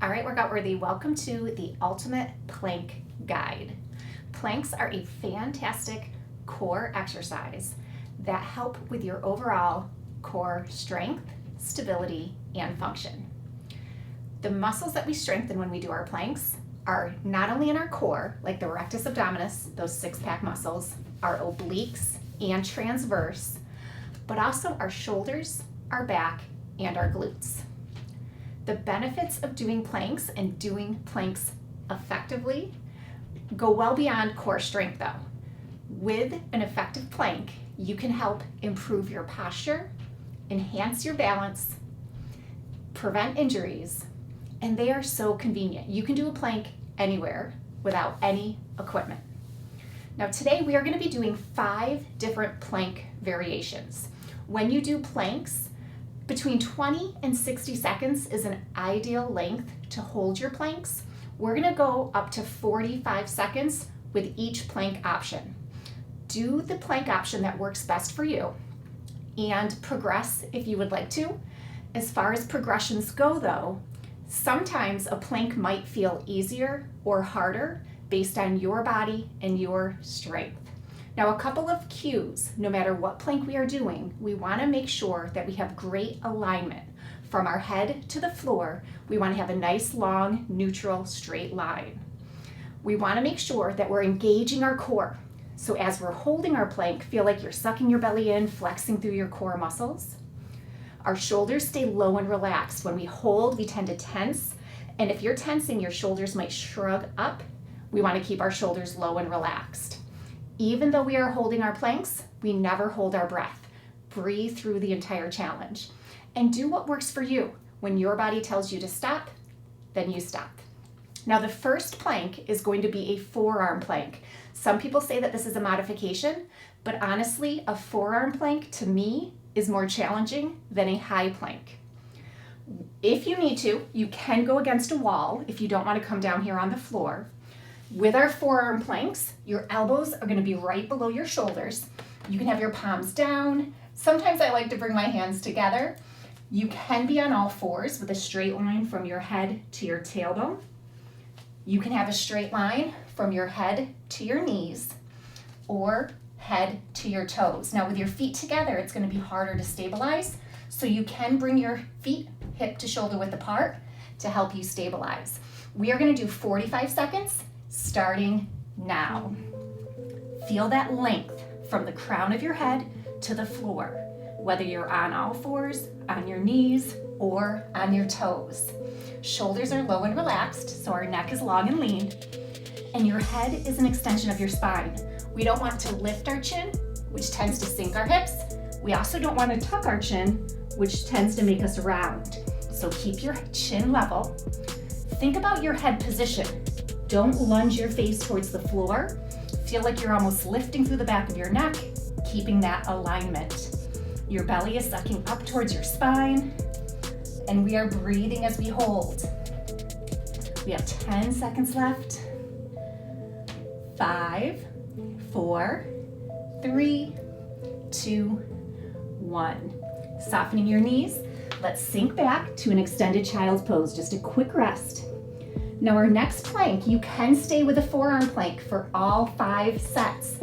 All right, workout worthy, welcome to the Ultimate Plank Guide. Planks are a fantastic core exercise that help with your overall core strength, stability, and function. The muscles that we strengthen when we do our planks are not only in our core, like the rectus abdominis, those six-pack muscles, our obliques and transverse, but also our shoulders, our back, and our glutes. The benefits of doing planks and doing planks effectively go well beyond core strength though. With an effective plank, you can help improve your posture, enhance your balance, prevent injuries, and they are so convenient. You can do a plank anywhere without any equipment. Now today we are going to be doing 5 different plank variations. When you do planks, between 20 and 60 seconds is an ideal length to hold your planks. We're gonna go up to 45 seconds with each plank option. Do the plank option that works best for you and progress if you would like to. As far as progressions go though, sometimes a plank might feel easier or harder based on your body and your strength. Now, a couple of cues, no matter what plank we are doing, we want to make sure that we have great alignment. From our head to the floor, we want to have a nice, long, neutral, straight line. We want to make sure that we're engaging our core. So as we're holding our plank, feel like you're sucking your belly in, flexing through your core muscles. Our shoulders stay low and relaxed. When we hold, we tend to tense. And if you're tensing, your shoulders might shrug up. We want to keep our shoulders low and relaxed. Even though we are holding our planks, we never hold our breath. Breathe through the entire challenge and do what works for you. When your body tells you to stop, then you stop. Now the first plank is going to be a forearm plank. Some people say that this is a modification, but honestly, a forearm plank to me is more challenging than a high plank. If you need to, you can go against a wall if you don't want to come down here on the floor. With our forearm planks, your elbows are going to be right below your shoulders. You can have your palms down. Sometimes I like to bring my hands together. You can be on all fours with a straight line from your head to your tailbone. You can have a straight line from your head to your knees or head to your toes. Now with your feet together, it's going to be harder to stabilize, so you can bring your feet hip to shoulder width apart to help you stabilize. We are going to do 45 seconds. Starting now. Feel that length from the crown of your head to the floor, whether you're on all fours, on your knees, or on your toes. Shoulders are low and relaxed, so our neck is long and lean, and your head is an extension of your spine. We don't want to lift our chin, which tends to sink our hips. We also don't want to tuck our chin, which tends to make us round. So keep your chin level. Think about your head position. Don't lunge your face towards the floor. Feel like you're almost lifting through the back of your neck, keeping that alignment. Your belly is sucking up towards your spine, and we are breathing as we hold. We have 10 seconds left. 5, 4, 3, 2, 1. Softening your knees. Let's sink back to an extended child's pose. Just a quick rest. Now our next plank, you can stay with a forearm plank for all 5 sets.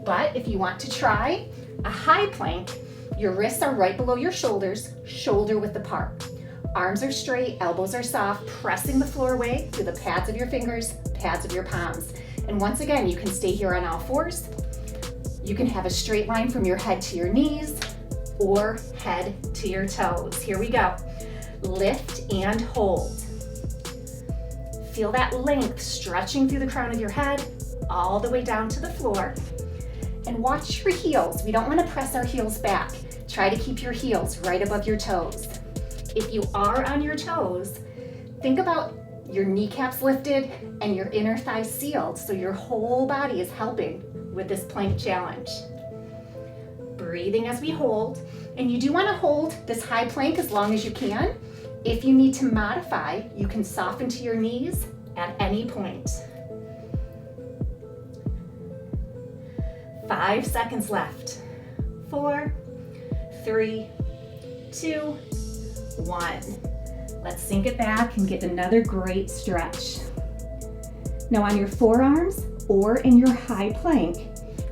But if you want to try a high plank, your wrists are right below your shoulders, shoulder width apart. Arms are straight, elbows are soft, pressing the floor away through the pads of your fingers, pads of your palms. And once again, you can stay here on all fours. You can have a straight line from your head to your knees or head to your toes. Here we go. Lift and hold. Feel that length stretching through the crown of your head, all the way down to the floor. And watch your heels. We don't want to press our heels back. Try to keep your heels right above your toes. If you are on your toes, think about your kneecaps lifted and your inner thighs sealed, so your whole body is helping with this plank challenge. Breathing as we hold. And you do want to hold this high plank as long as you can. If you need to modify, you can soften to your knees at any point. 5 seconds left. 4, 3, 2, 1. Let's sink it back and get another great stretch. Now on your forearms or in your high plank,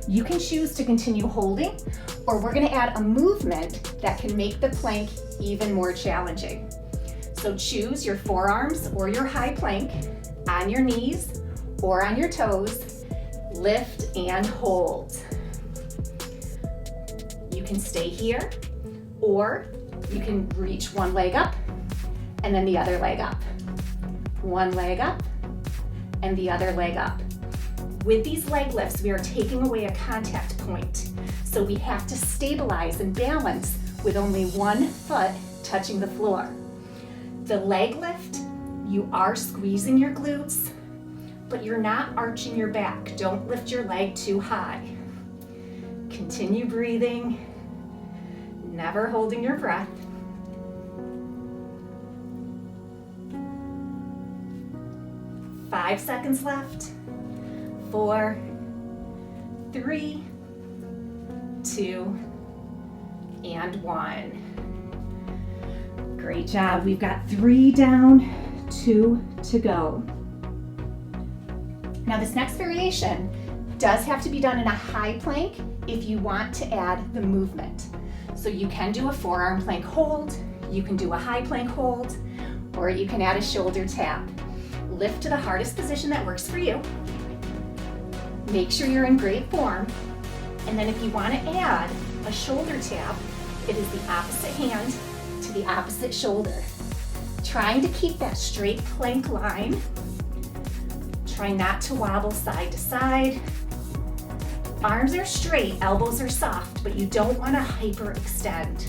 you can choose to continue holding, or we're gonna add a movement that can make the plank even more challenging. So choose your forearms or your high plank on your knees or on your toes, lift and hold. You can stay here, or you can reach one leg up and then the other leg up. One leg up and the other leg up. With these leg lifts, we are taking away a contact point. So we have to stabilize and balance with only one foot touching the floor. The leg lift, you are squeezing your glutes, but you're not arching your back. Don't lift your leg too high. Continue breathing, never holding your breath. Five seconds left. 4, 3, 2, and 1. Great job. We've got 3 down, 2 to go. Now this next variation does have to be done in a high plank if you want to add the movement. So you can do a forearm plank hold, you can do a high plank hold, or you can add a shoulder tap. Lift to the hardest position that works for you. Make sure you're in great form. And then if you want to add a shoulder tap, it is the opposite hand to the opposite shoulder. Trying to keep that straight plank line. Try not to wobble side to side. Arms are straight, elbows are soft, but you don't want to hyperextend.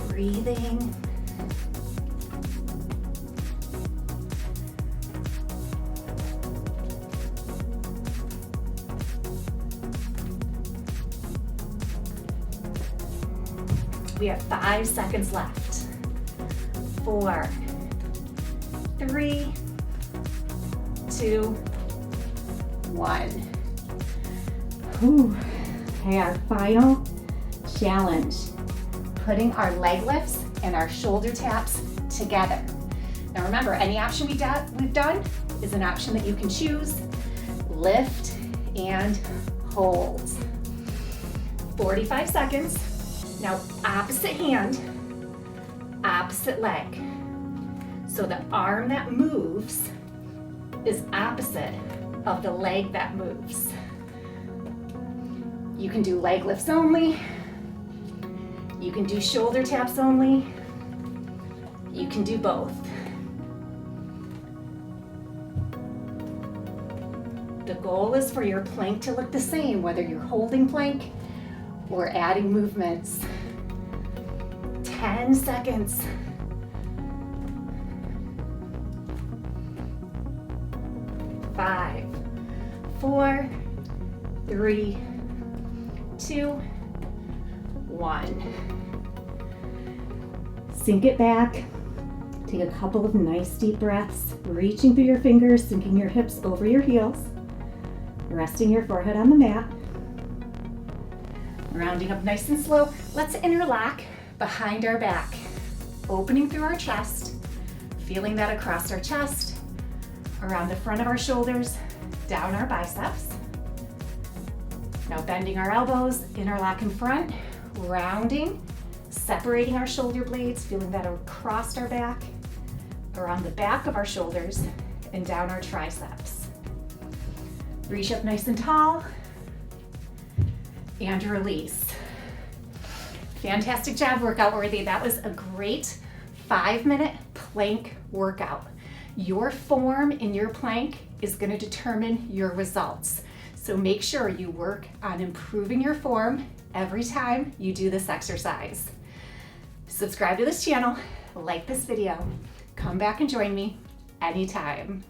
Breathing. We have 5 seconds left. 4, 3, 2, 1. Okay, our final challenge. Putting our leg lifts and our shoulder taps together. Now remember, any option we've done is an option that you can choose. Lift and hold. 45 seconds. Now, opposite hand, opposite leg. So the arm that moves is opposite of the leg that moves. You can do leg lifts only. You can do shoulder taps only. You can do both. The goal is for your plank to look the same, whether you're holding plank or adding movements. 10 seconds. 5, 4, 3, 2, 1. Sink it back. Take a couple of nice deep breaths, reaching through your fingers, sinking your hips over your heels, resting your forehead on the mat. Rounding up nice and slow, let's interlock behind our back, opening through our chest, feeling that across our chest, around the front of our shoulders, down our biceps. Now bending our elbows, interlock in front, rounding, separating our shoulder blades, feeling that across our back, around the back of our shoulders, and down our triceps. Reach up nice and tall, and release. Fantastic job, workout worthy. That was a great 5-minute plank workout. Your form in your plank is going to determine your results. So make sure you work on improving your form every time you do this exercise. Subscribe to this channel, like this video, come back and join me anytime.